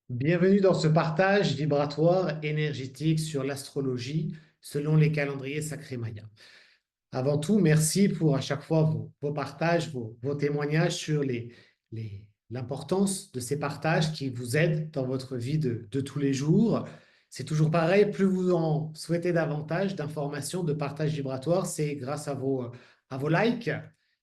Bienvenue dans ce partage vibratoire énergétique sur l'astrologie selon les calendriers sacrés mayas. Avant tout, merci pour à chaque fois vos partages, vos témoignages sur l'importance de ces partages qui vous aident dans votre vie de tous les jours. C'est toujours pareil, plus vous en souhaitez davantage d'informations, de partages vibratoires, c'est grâce à vos likes,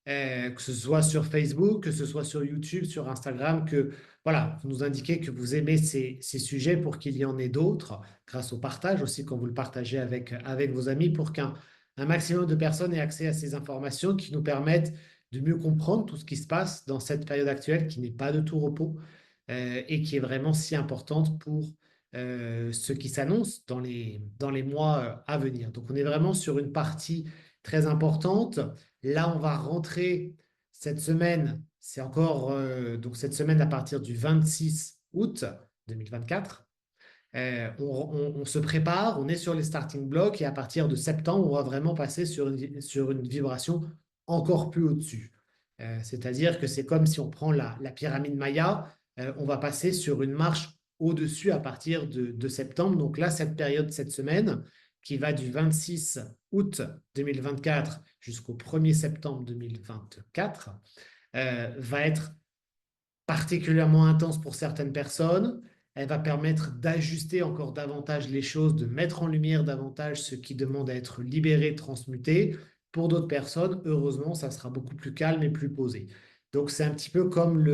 que ce soit sur Facebook, que ce soit sur YouTube, sur Instagram, que voilà, vous nous indiquez que vous aimez ces sujets pour qu'il y en ait d'autres, grâce au partage aussi, quand vous le partagez avec vos amis, pour qu'un maximum de personnes aient accès à ces informations qui nous permettent de mieux comprendre tout ce qui se passe dans cette période actuelle qui n'est pas de tout repos et qui est vraiment si importante pour ce qui s'annonce dans les mois à venir. Donc on est vraiment sur une partie très importante. Là, on va rentrer cette semaine, c'est encore donc cette semaine à partir du 26 août 2024. On se prépare, on est sur les starting blocks et à partir de septembre, on va vraiment passer sur une vibration encore plus au-dessus. C'est-à-dire que c'est comme si on prend la pyramide Maya, on va passer sur une marche au-dessus à partir de septembre. Donc là, cette période, cette semaine, qui va du 26 août 2024 jusqu'au 1er septembre 2024, va être particulièrement intense pour certaines personnes. Elle va permettre d'ajuster encore davantage les choses, de mettre en lumière davantage ce qui demande à être libéré, transmuté. Pour d'autres personnes, heureusement, ça sera beaucoup plus calme et plus posé. Donc, c'est un petit peu comme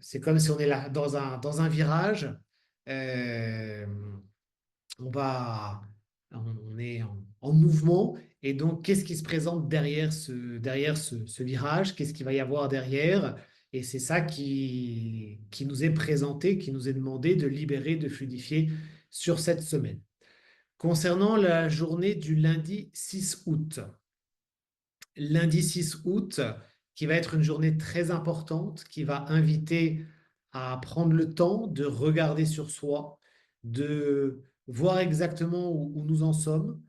c'est comme si on est là dans un virage. Euh, on est en mouvement. Et donc, qu'est-ce qui se présente derrière ce virage? Qu'est-ce qu'il va y avoir derrière? Et c'est ça qui nous est présenté, qui nous est demandé de libérer, de fluidifier sur cette semaine. Concernant la journée du lundi 6 août, lundi 6 août, qui va être une journée très importante, qui va inviter à prendre le temps de regarder sur soi, de voir exactement où nous en sommes.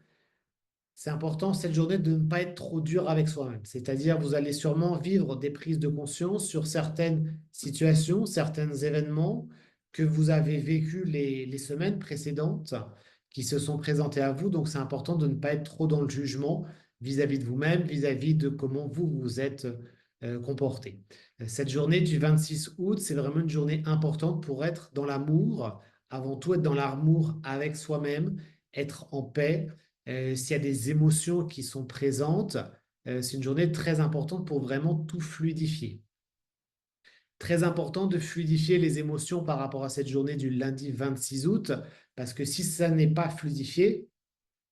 C'est important cette journée de ne pas être trop dur avec soi-même. C'est-à-dire, vous allez sûrement vivre des prises de conscience sur certaines situations, certains événements que vous avez vécus les semaines précédentes qui se sont présentés à vous. Donc, c'est important de ne pas être trop dans le jugement vis-à-vis de vous-même, vis-à-vis de comment vous vous êtes comporté. Cette journée du 26 août, c'est vraiment une journée importante pour être dans l'amour, avant tout être dans l'amour avec soi-même, être en paix s'il y a des émotions qui sont présentes, c'est une journée très importante pour vraiment tout fluidifier. Très important de fluidifier les émotions par rapport à cette journée du lundi 26 août, parce que si ça n'est pas fluidifié,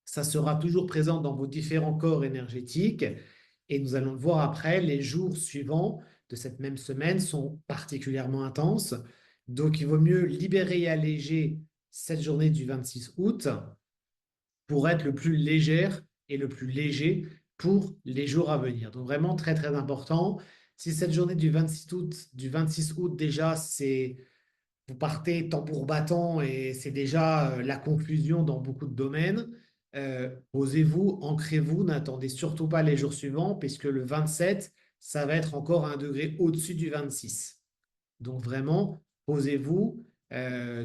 ça sera toujours présent dans vos différents corps énergétiques. Et nous allons le voir après, les jours suivants de cette même semaine sont particulièrement intenses. Donc, il vaut mieux libérer et alléger cette journée du 26 août pour être le plus légère et le plus léger pour les jours à venir. Donc vraiment très très important. Si cette journée du 26 août déjà, c'est vous partez tambour battant et c'est déjà la conclusion dans beaucoup de domaines, posez-vous, ancrez-vous, n'attendez surtout pas les jours suivants puisque le 27, ça va être encore un degré au-dessus du 26. Donc vraiment, posez-vous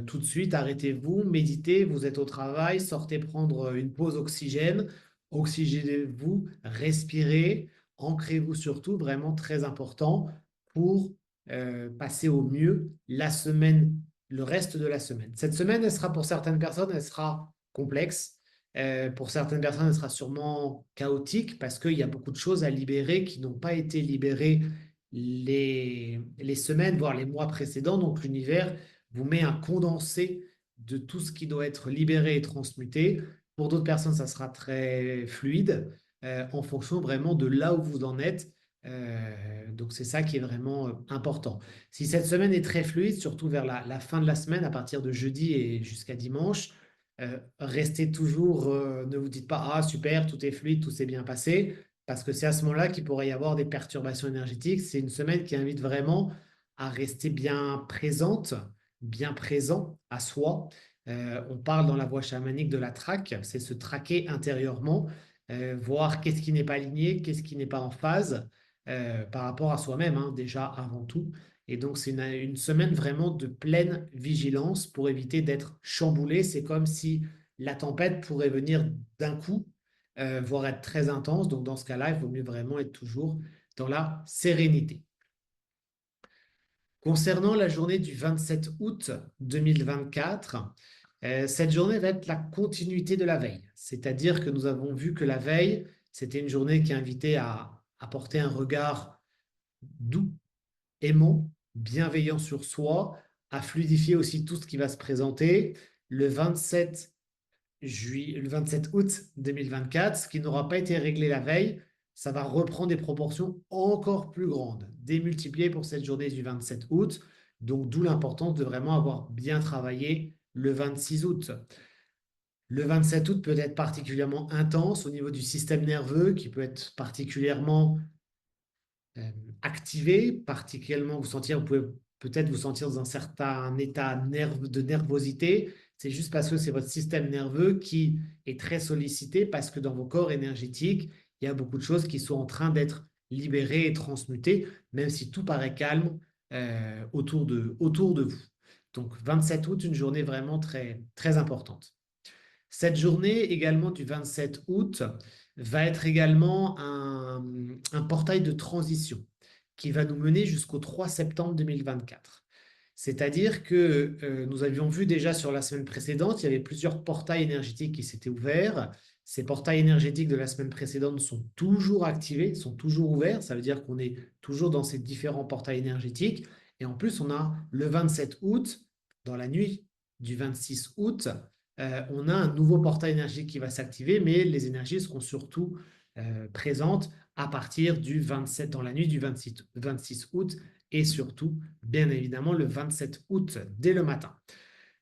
tout de suite, arrêtez-vous, méditez, vous êtes au travail, sortez prendre une pause oxygène, oxygénez-vous, respirez, ancrez-vous surtout, vraiment très important pour passer au mieux la semaine, le reste de la semaine. Cette semaine, elle sera pour certaines personnes, elle sera complexe. Pour certaines personnes, elle sera sûrement chaotique parce qu'il y a beaucoup de choses à libérer qui n'ont pas été libérées les semaines, voire les mois précédents. Donc l'univers vous met un condensé de tout ce qui doit être libéré et transmuté. Pour d'autres personnes, ça sera très fluide en fonction vraiment de là où vous en êtes. Donc c'est ça qui est vraiment important. Si cette semaine est très fluide, surtout vers la fin de la semaine, à partir de jeudi et jusqu'à dimanche, restez toujours, ne vous dites pas, ah super, tout est fluide, tout s'est bien passé parce que c'est à ce moment-là qu'il pourrait y avoir des perturbations énergétiques. C'est une semaine qui invite vraiment à rester bien présente, bien présent à soi. On parle dans la voie chamanique de la traque, c'est se traquer intérieurement, voir qu'est-ce qui n'est pas aligné, qu'est-ce qui n'est pas en phase, par rapport à soi-même, hein, déjà avant tout. Et donc, c'est une semaine vraiment de pleine vigilance pour éviter d'être chamboulé. C'est comme si la tempête pourrait venir d'un coup, voire être très intense. Donc, dans ce cas-là, il vaut mieux vraiment être toujours dans la sérénité. Concernant la journée du 27 août 2024, cette journée va être la continuité de la veille. C'est-à-dire que nous avons vu que la veille, c'était une journée qui invitait à apporter un regard doux, aimant, bienveillant sur soi, à fluidifier aussi tout ce qui va se présenter. Le 27 le 27 août 2024, ce qui n'aura pas été réglé la veille, ça va reprendre des proportions encore plus grandes, démultipliées pour cette journée du 27 août. Donc, d'où l'importance de vraiment avoir bien travaillé le 26 août. Le 27 août peut être particulièrement intense au niveau du système nerveux, qui peut être particulièrement euh, activé, particulièrement vous pouvez peut-être vous sentir dans un certain état de nervosité. C'est juste parce que c'est votre système nerveux qui est très sollicité parce que dans vos corps énergétiques, il y a beaucoup de choses qui sont en train d'être libérées et transmutées, même si tout paraît calme autour de vous. Donc 27 août, une journée vraiment très, très importante. Cette journée également du 27 août va être également un portail de transition qui va nous mener jusqu'au 3 septembre 2024. C'est-à-dire que nous avions vu déjà sur la semaine précédente, il y avait plusieurs portails énergétiques qui s'étaient ouverts. Ces portails énergétiques de la semaine précédente sont toujours activés, sont toujours ouverts. Ça veut dire qu'on est toujours dans ces différents portails énergétiques. Et en plus, on a le 27 août, dans la nuit du 26 août, on a un nouveau portail énergétique qui va s'activer, mais les énergies seront surtout présentes à partir du 27, dans la nuit du 26 août et surtout, bien évidemment, le 27 août dès le matin.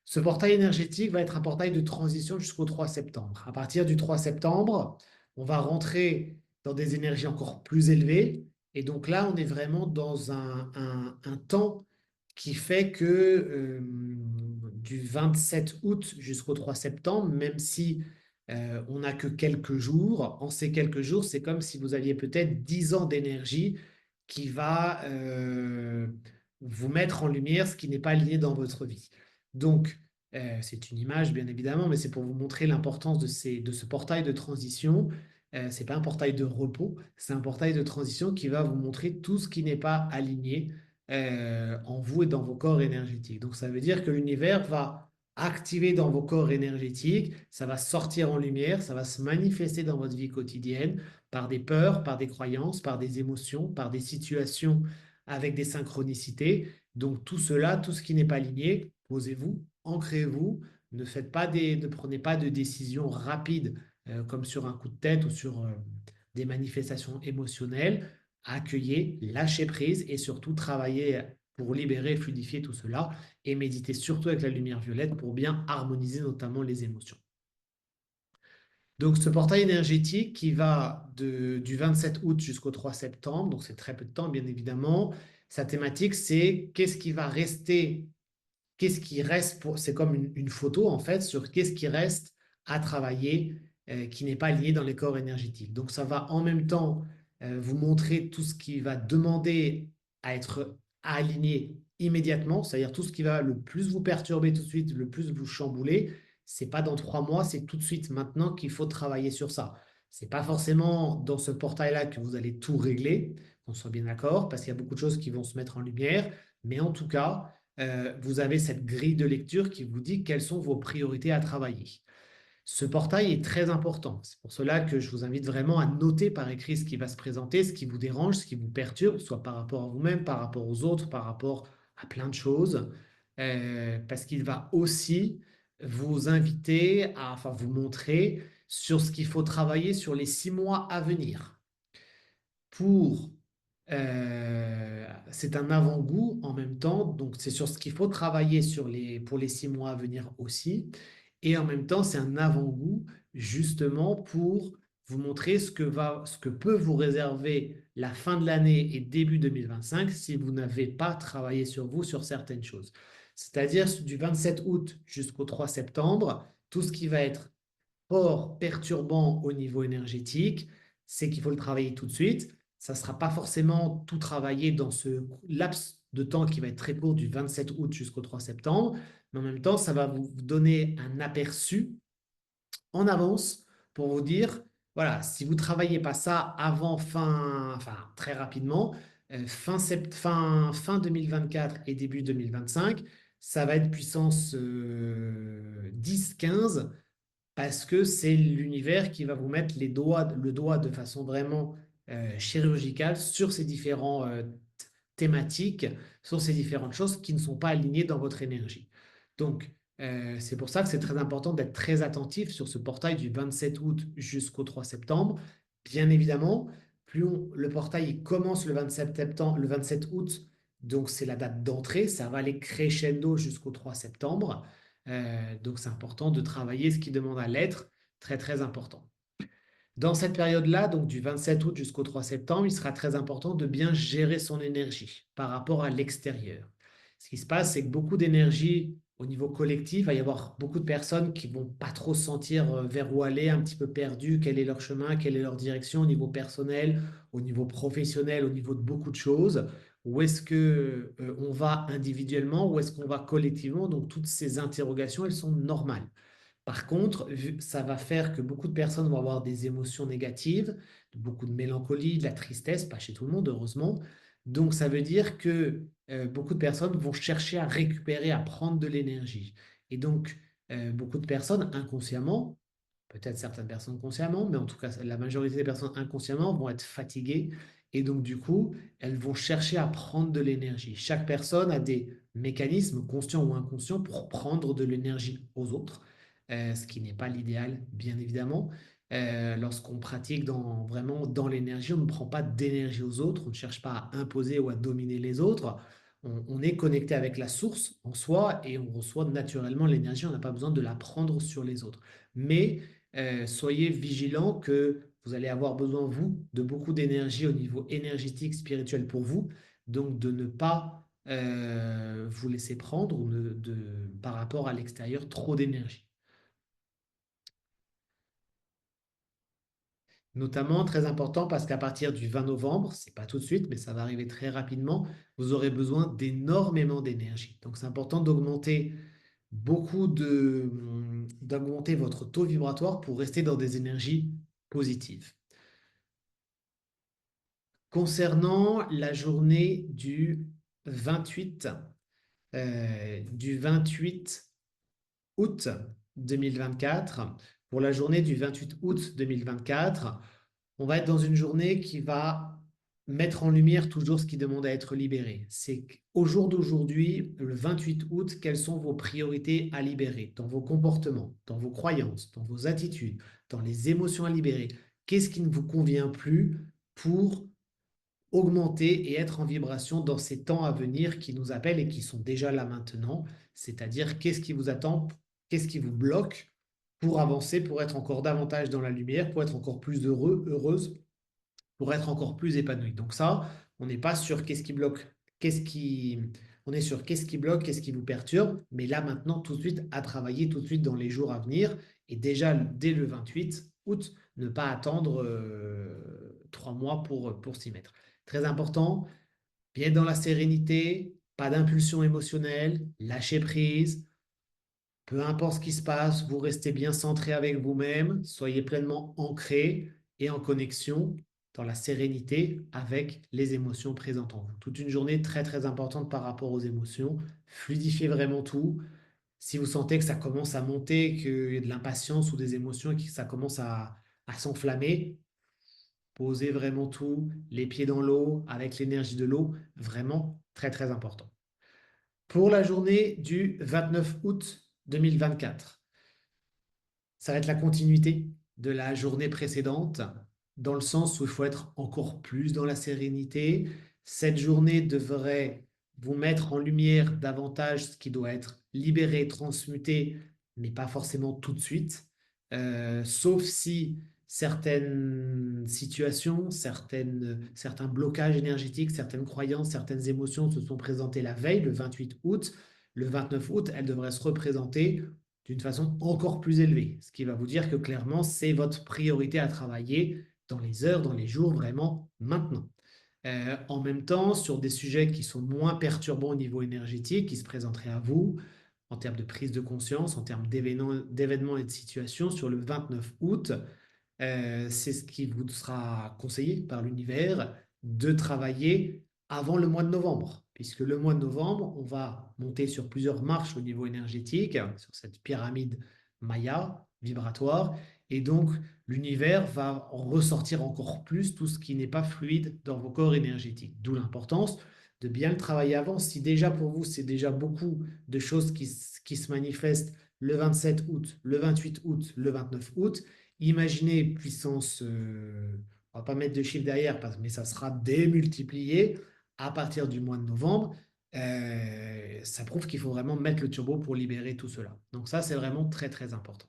Ce portail énergétique va être un portail de transition jusqu'au 3 septembre. À partir du 3 septembre, on va rentrer dans des énergies encore plus élevées. Et donc là, on est vraiment dans un temps qui fait que du 27 août jusqu'au 3 septembre, même si on n'a que quelques jours, en ces quelques jours, c'est comme si vous aviez peut-être 10 ans d'énergie qui va vous mettre en lumière ce qui n'est pas aligné dans votre vie. Donc, c'est une image, bien évidemment, mais c'est pour vous montrer l'importance de ce portail de transition. Ce n'est pas un portail de repos, c'est un portail de transition qui va vous montrer tout ce qui n'est pas aligné en vous et dans vos corps énergétiques. Donc, ça veut dire que l'univers va activer dans vos corps énergétiques, ça va sortir en lumière, ça va se manifester dans votre vie quotidienne par des peurs, par des croyances, par des émotions, par des situations avec des synchronicités. Donc, tout cela, tout ce qui n'est pas aligné, posez-vous, ancrez-vous, ne prenez pas de décisions rapides comme sur un coup de tête ou sur des manifestations émotionnelles. Accueillez, lâchez prise et surtout travaillez pour libérer et fluidifier tout cela et méditez surtout avec la lumière violette pour bien harmoniser notamment les émotions. Donc, ce portail énergétique qui va du 27 août jusqu'au 3 septembre, donc c'est très peu de temps, bien évidemment. Sa thématique, c'est qu'est-ce qui va rester, qu'est-ce qui reste c'est comme une photo en fait sur qu'est-ce qui reste à travailler qui n'est pas lié dans les corps énergétiques. Donc, ça va en même temps vous montrer tout ce qui va demander à être aligné immédiatement, c'est-à-dire tout ce qui va le plus vous perturber tout de suite, le plus vous chambouler. C'est pas dans 3 mois, c'est tout de suite maintenant qu'il faut travailler sur ça. C'est pas forcément dans ce portail-là que vous allez tout régler, qu'on soit bien d'accord, parce qu'il y a beaucoup de choses qui vont se mettre en lumière. Mais en tout cas, vous avez cette grille de lecture qui vous dit quelles sont vos priorités à travailler. Ce portail est très important. C'est pour cela que je vous invite vraiment à noter par écrit ce qui va se présenter, ce qui vous dérange, ce qui vous perturbe, soit par rapport à vous-même, par rapport aux autres, par rapport à plein de choses, parce qu'il va aussi vous inviter à, enfin, vous montrer sur ce qu'il faut travailler sur les 6 mois à venir. C'est un avant-goût en même temps, donc c'est sur ce qu'il faut travailler pour les 6 mois à venir aussi. Et en même temps, c'est un avant-goût justement pour vous montrer ce que peut vous réserver la fin de l'année et début 2025 si vous n'avez pas travaillé sur vous sur certaines choses. C'est-à-dire du 27 août jusqu'au 3 septembre, tout ce qui va être fort perturbant au niveau énergétique, c'est qu'il faut le travailler tout de suite. ça ne sera pas forcément tout travaillé dans ce laps de temps qui va être très court du 27 août jusqu'au 3 septembre, mais en même temps, ça va vous donner un aperçu en avance pour vous dire, voilà, si vous ne travaillez pas ça avant enfin très rapidement, fin 2024 et début 2025, ça va être puissance 10-15 parce que c'est l'univers qui va vous mettre le doigt de façon vraiment chirurgicale sur ces différents thématiques, sur ces différentes choses qui ne sont pas alignées dans votre énergie. Donc, c'est pour ça que c'est très important d'être très attentif sur ce portail du 27 août jusqu'au 3 septembre. Bien évidemment, le portail commence le 27 septembre, le 27 août, donc c'est la date d'entrée, ça va aller crescendo jusqu'au 3 septembre. Donc, c'est important de travailler ce qui demande à l'être, très très important. Dans cette période-là, donc du 27 août jusqu'au 3 septembre, il sera très important de bien gérer son énergie par rapport à l'extérieur. Ce qui se passe, c'est que beaucoup d'énergie au niveau collectif, il va y avoir beaucoup de personnes qui vont pas trop se sentir vers où aller, un petit peu perdues, quel est leur chemin, quelle est leur direction au niveau personnel, au niveau professionnel, au niveau de beaucoup de choses. Où est-ce que on va individuellement, où est-ce qu'on va collectivement? Donc toutes ces interrogations, elles sont normales. Par contre, ça va faire que beaucoup de personnes vont avoir des émotions négatives, beaucoup de mélancolie, de la tristesse, pas chez tout le monde, heureusement. Donc, ça veut dire que beaucoup de personnes vont chercher à récupérer, à prendre de l'énergie. Et donc, beaucoup de personnes inconsciemment, peut-être certaines personnes consciemment, mais en tout cas, la majorité des personnes inconsciemment vont être fatiguées. Et donc, du coup, elles vont chercher à prendre de l'énergie. Chaque personne a des mécanismes, conscients ou inconscients, pour prendre de l'énergie aux autres, ce qui n'est pas l'idéal, bien évidemment. Lorsqu'on pratique vraiment dans l'énergie, on ne prend pas d'énergie aux autres, on ne cherche pas à imposer ou à dominer les autres. On est connecté avec la source en soi et on reçoit naturellement l'énergie, on n'a pas besoin de la prendre sur les autres. Mais soyez vigilants que vous allez avoir besoin, vous, de beaucoup d'énergie au niveau énergétique, spirituel pour vous. Donc, de ne pas vous laisser prendre ou par rapport à l'extérieur trop d'énergie. Notamment, très important parce qu'à partir du 20 novembre, c'est pas tout de suite, mais ça va arriver très rapidement, vous aurez besoin d'énormément d'énergie. Donc, c'est important d'augmenter votre taux vibratoire pour rester dans des énergies positives. Concernant la journée du 28 août 2024, pour la journée du 28 août 2024, on va être dans une journée qui va mettre en lumière toujours ce qui demande à être libéré. C'est qu'au jour d'aujourd'hui, le 28 août, quelles sont vos priorités à libérer dans vos comportements, dans vos croyances, dans vos attitudes, dans les émotions à libérer? Qu'est-ce qui ne vous convient plus pour augmenter et être en vibration dans ces temps à venir qui nous appellent et qui sont déjà là maintenant? C'est-à-dire, qu'est-ce qui vous attend, qu'est-ce qui vous bloque pour avancer, pour être encore davantage dans la lumière, pour être encore plus heureux, heureuse, pour être encore plus épanoui. Donc ça, on n'est pas sur qu'est-ce qui bloque, on est sur qu'est-ce qui bloque, qu'est-ce qui vous perturbe, mais là maintenant, tout de suite, à travailler tout de suite dans les jours à venir, et déjà dès le 28 août, ne pas attendre 3 mois pour s'y mettre. Très important, bien être dans la sérénité, pas d'impulsion émotionnelle, lâcher prise, peu importe ce qui se passe, vous restez bien centré avec vous-même, soyez pleinement ancré et en connexion dans la sérénité avec les émotions présentes en vous. Toute une journée très très importante par rapport aux émotions. Fluidifiez vraiment tout. Si vous sentez que ça commence à monter, qu'il y a de l'impatience ou des émotions et que ça commence à s'enflammer, posez vraiment tout, les pieds dans l'eau, avec l'énergie de l'eau, vraiment très très important. Pour la journée du 29 août 2024, ça va être la continuité de la journée précédente, dans le sens où il faut être encore plus dans la sérénité. Cette journée devrait vous mettre en lumière davantage ce qui doit être libéré, transmuté, mais pas forcément tout de suite, sauf si certaines situations, certains blocages énergétiques, certaines croyances, certaines émotions se sont présentées la veille, le 28 août. Le 29 août, elles devraient se représenter d'une façon encore plus élevée. Ce qui va vous dire que clairement, c'est votre priorité à travailler dans les heures, dans les jours, vraiment maintenant. En même temps, sur des sujets qui sont moins perturbants au niveau énergétique, qui se présenteraient à vous, en termes de prise de conscience, en termes d'événements et de situations, sur le 29 août, c'est ce qui vous sera conseillé par l'univers de travailler avant le mois de novembre, puisque le mois de novembre, on va monter sur plusieurs marches au niveau énergétique, sur cette pyramide Maya vibratoire, et donc l'univers va ressortir encore plus tout ce qui n'est pas fluide dans vos corps énergétiques. D'où l'importance de bien le travailler avant. Si déjà pour vous, c'est déjà beaucoup de choses qui se manifestent le 27 août, le 28 août, le 29 août, imaginez puissance, on va pas mettre de chiffre derrière, mais ça sera démultiplié à partir du mois de novembre. Ça prouve qu'il faut vraiment mettre le turbo pour libérer tout cela. Donc ça, c'est vraiment très, très important.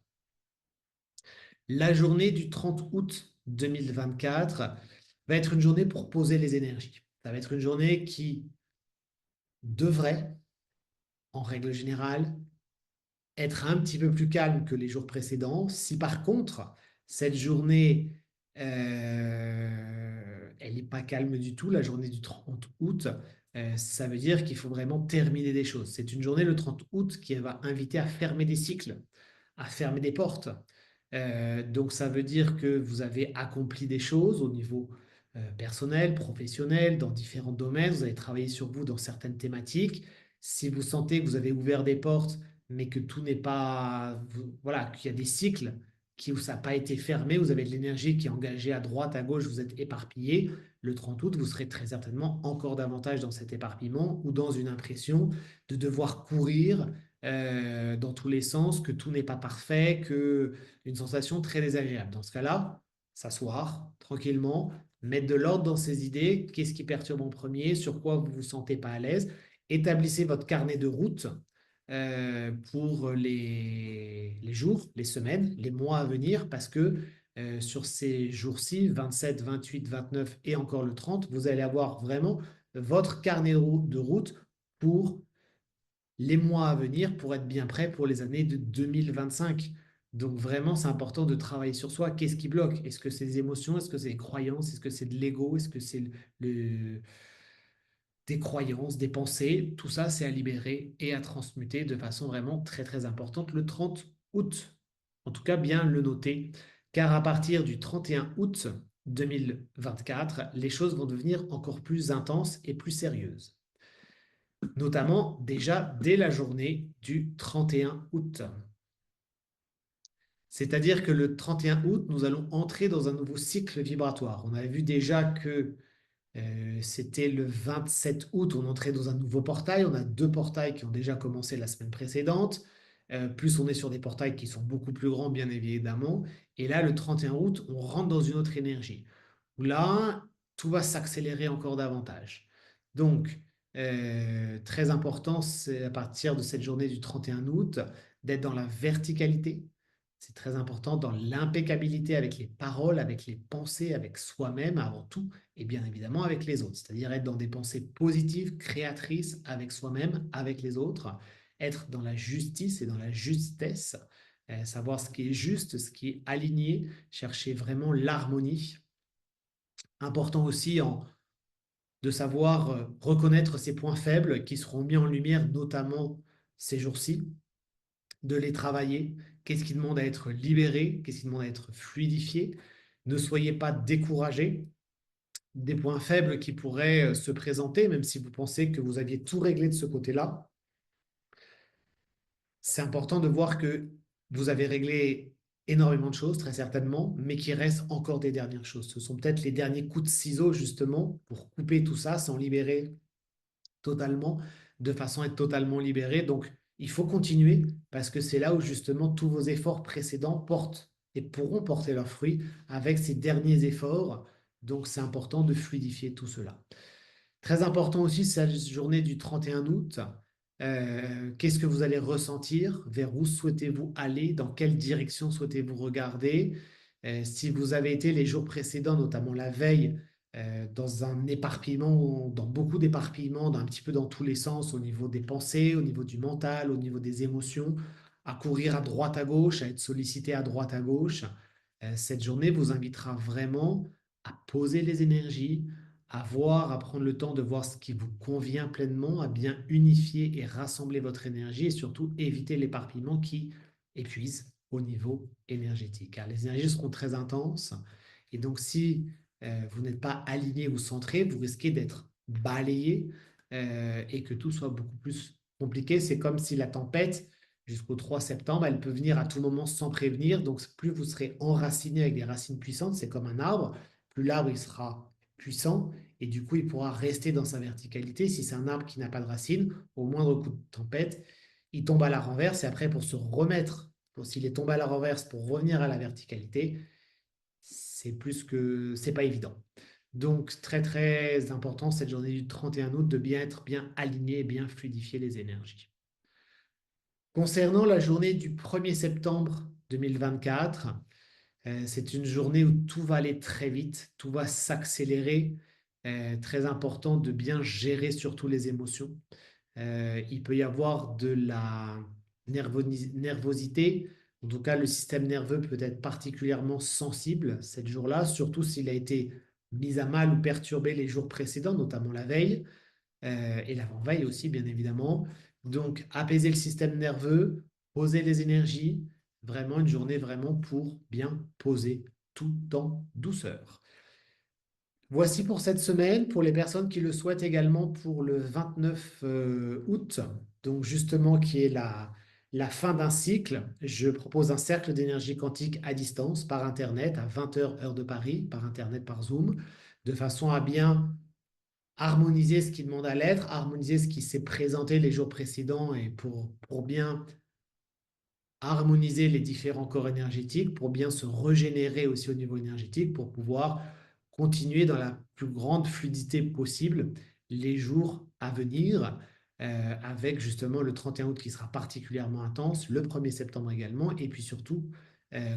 La journée du 30 août 2024 va être une journée pour poser les énergies. Ça va être une journée qui devrait, en règle générale, être un petit peu plus calme que les jours précédents. Si par contre, cette journée, elle n'est pas calme du tout, la journée du 30 août, ça veut dire qu'il faut vraiment terminer des choses. C'est une journée, le 30 août, qui va inviter à fermer des cycles, à fermer des portes. Donc ça veut dire que vous avez accompli des choses au niveau personnel, professionnel, dans différents domaines. Vous avez travaillé sur vous dans certaines thématiques. Si vous sentez que vous avez ouvert des portes, mais que tout n'est pas, voilà, qu'il y a des cycles où ça n'a pas été fermé, vous avez de l'énergie qui est engagée à droite, à gauche, vous êtes éparpillé, le 30 août, vous serez très certainement encore davantage dans cet éparpillement ou dans une impression de devoir courir dans tous les sens, que tout n'est pas parfait, que une sensation très désagréable. Dans ce cas-là, s'asseoir tranquillement, mettre de l'ordre dans ses idées, qu'est-ce qui perturbe en premier, sur quoi vous ne vous sentez pas à l'aise, établissez votre carnet de route pour les jours, les semaines, les mois à venir, parce que sur ces jours-ci, 27, 28, 29 et encore le 30, vous allez avoir vraiment votre carnet de route pour les mois à venir pour être bien prêt pour les années de 2025. Donc vraiment, c'est important de travailler sur soi. Qu'est-ce qui bloque? Est-ce que c'est des émotions? Est-ce que c'est des croyances? Est-ce que c'est de l'ego? Est-ce que c'est des croyances, des pensées? Tout ça, c'est à libérer et à transmuter de façon vraiment très, très importante le 30 août. En tout cas, bien le noter, car à partir du 31 août 2024, les choses vont devenir encore plus intenses et plus sérieuses, notamment déjà dès la journée du 31 août. C'est-à-dire que le 31 août, nous allons entrer dans un nouveau cycle vibratoire. On avait vu déjà que c'était le 27 août, on entrait dans un nouveau portail. On a deux portails qui ont déjà commencé la semaine précédente. Plus on est sur des portails qui sont beaucoup plus grands, bien évidemment. Et là, le 31 août, on rentre dans une autre énergie. Là, tout va s'accélérer encore davantage. Donc, très important, c'est à partir de cette journée du 31 août, d'être dans la verticalité. C'est très important dans l'impeccabilité avec les paroles, avec les pensées, avec soi-même avant tout, et bien évidemment avec les autres. C'est-à-dire être dans des pensées positives, créatrices avec soi-même, avec les autres, être dans la justice et dans la justesse, savoir ce qui est juste, ce qui est aligné, chercher vraiment l'harmonie. Important aussi de savoir reconnaître ses points faibles qui seront mis en lumière notamment ces jours-ci, de les travailler. Qu'est-ce qui demande à être libéré? Qu'est-ce qui demande à être fluidifié? Ne soyez pas découragés des points faibles qui pourraient se présenter, même si vous pensez que vous aviez tout réglé de ce côté-là. C'est important de voir que vous avez réglé énormément de choses, très certainement, mais qu'il reste encore des dernières choses. Ce sont peut-être les derniers coups de ciseaux, justement, pour couper tout ça, s'en libérer totalement, de façon à être totalement libéré. Donc, il faut continuer parce que c'est là où, justement, tous vos efforts précédents portent et pourront porter leurs fruits avec ces derniers efforts. Donc, c'est important de fluidifier tout cela. Très important aussi, cette journée du 31 août. Qu'est-ce que vous allez ressentir? Vers où souhaitez-vous aller? Dans quelle direction souhaitez-vous regarder? Si vous avez été les jours précédents, notamment la veille, dans un éparpillement, dans beaucoup d'éparpillements, un petit peu dans tous les sens, au niveau des pensées, au niveau du mental, au niveau des émotions, à courir à droite à gauche, à être sollicité à droite à gauche, Cette journée vous invitera vraiment à poser les énergies, à voir, à prendre le temps de voir ce qui vous convient pleinement, à bien unifier et rassembler votre énergie et surtout éviter l'éparpillement qui épuise au niveau énergétique. Car les énergies seront très intenses et donc si vous n'êtes pas aligné ou centré, vous risquez d'être balayé et que tout soit beaucoup plus compliqué. C'est comme si la tempête jusqu'au 3 septembre, elle peut venir à tout moment sans prévenir. Donc, plus vous serez enraciné avec des racines puissantes, c'est comme un arbre, plus l'arbre il sera puissant et du coup, il pourra rester dans sa verticalité. Si c'est un arbre qui n'a pas de racines, au moindre coup de tempête, il tombe à la renverse et après, pour se remettre, s'il est tombé à la renverse pour revenir à la verticalité, c'est pas évident. Donc, très, très important cette journée du 31 août de bien être bien aligné, bien fluidifier les énergies. Concernant la journée du 1er septembre 2024, c'est une journée où tout va aller très vite, tout va s'accélérer. Très important de bien gérer surtout les émotions. Il peut y avoir de la nervosité. En tout cas, le système nerveux peut être particulièrement sensible cette jour-là, surtout s'il a été mis à mal ou perturbé les jours précédents, notamment la veille et l'avant-veille aussi, bien évidemment. Donc, apaiser le système nerveux, poser les énergies, vraiment une journée vraiment pour bien poser tout en douceur. Voici pour cette semaine, pour les personnes qui le souhaitent également pour le 29 août, donc justement qui est la fin d'un cycle, je propose un cercle d'énergie quantique à distance par Internet à 20h heure de Paris, par Internet, par Zoom, de façon à bien harmoniser ce qui demande à l'être, harmoniser ce qui s'est présenté les jours précédents et pour bien harmoniser les différents corps énergétiques, pour bien se régénérer aussi au niveau énergétique, pour pouvoir continuer dans la plus grande fluidité possible les jours à venir, avec justement le 31 août qui sera particulièrement intense, le 1er septembre également, et puis surtout,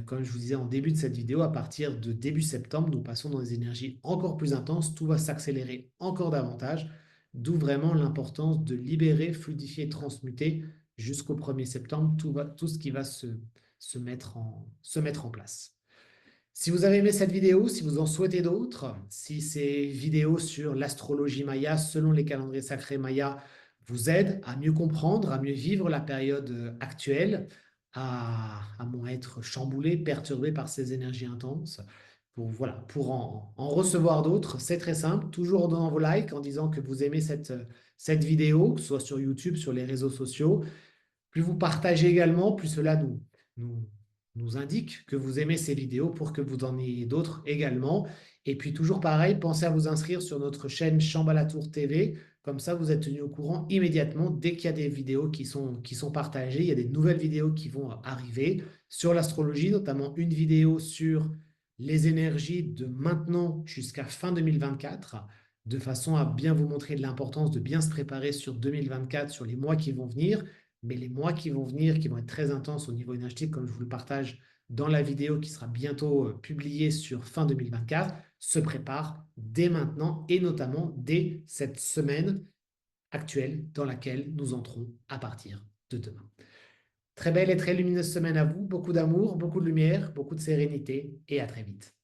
comme je vous disais en début de cette vidéo, à partir de début septembre, nous passons dans des énergies encore plus intenses, tout va s'accélérer encore davantage, d'où vraiment l'importance de libérer, fluidifier, transmuter jusqu'au 1er septembre, tout ce qui va se mettre en place. Si vous avez aimé cette vidéo, si vous en souhaitez d'autres, si ces vidéos sur l'astrologie maya selon les calendriers sacrés mayas vous aident à mieux comprendre, à mieux vivre la période actuelle, à moins être chamboulé, perturbé par ces énergies intenses, pour en recevoir d'autres, c'est très simple, toujours en donnant vos likes, en disant que vous aimez cette vidéo, que ce soit sur YouTube, sur les réseaux sociaux. Plus vous partagez également, plus cela nous, nous indique que vous aimez ces vidéos pour que vous en ayez d'autres également. Et puis toujours pareil, pensez à vous inscrire sur notre chaîne Chambalatour TV. Comme ça, vous êtes tenu au courant immédiatement dès qu'il y a des vidéos qui sont partagées. Il y a des nouvelles vidéos qui vont arriver sur l'astrologie, notamment une vidéo sur les énergies de maintenant jusqu'à fin 2024, de façon à bien vous montrer de l'importance de bien se préparer sur 2024, sur les mois qui vont venir. Mais les mois qui vont venir, qui vont être très intenses au niveau énergétique, comme je vous le partage dans la vidéo qui sera bientôt publiée sur fin 2024, se préparent dès maintenant et notamment dès cette semaine actuelle dans laquelle nous entrons à partir de demain. Très belle et très lumineuse semaine à vous, beaucoup d'amour, beaucoup de lumière, beaucoup de sérénité et à très vite.